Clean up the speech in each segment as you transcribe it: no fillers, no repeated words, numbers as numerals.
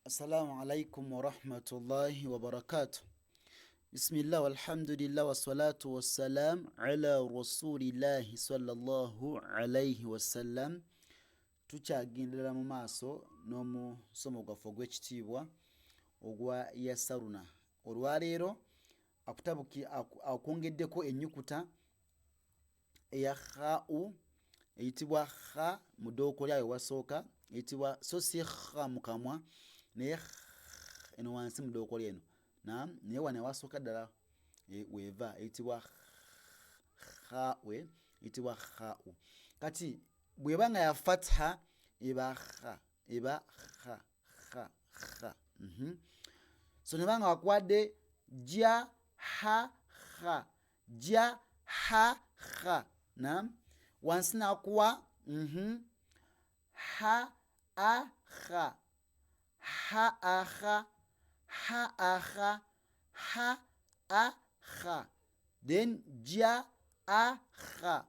Assalamu alaikum wa rahmatullahi wa barakatuh. Bismillah walhamdulillah wa salatu wa salam ala rasulillahi sallallahu alaihi wa sallam. Tukyagendera mu maaso n'omusomo gwaffe ogw'ekitiibwa ogwa Yasaruna. Olwaleero akwongeddeko ennyukuta eya kha'u eyitibwa kha mu ddooko lyayo wasooka eyitibwa so si kha mu kamwa naye eno wansi mu ddooko lyeno naye wano ewasooka ddala weeva eyitibwa khawe eyitibwa kha'u. Kati bw'eba nga ya fatha eba kha so ne banga wakwadde ja ha kha wansi nakuwa ha akha then ja akha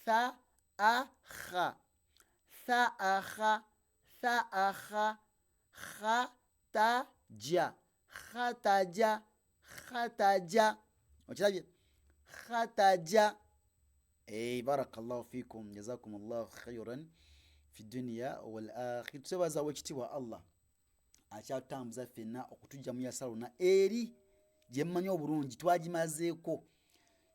tha akha khataja okirabye khataja. Barakallahu fikum jazakumullahu khairan fi dunya wal akhirah. Tusebaza wekitiibwa Allah akyatutambuza ffenna okutujja mu Yasaruna eri gye mmanyi obulungi twagimazeeko.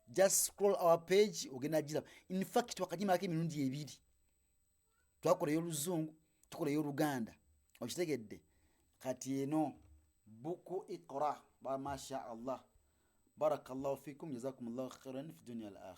Just scroll our page ogenda giraba. In fact twakagimalako emirundi 2 twakola ey'Oluzungu tukola ey'Oluganda okitegedde. Kati eno buku Iqra ba masha Allah. Barakallahu fikum jazakumullahu khairan fi dunya wal akhirah.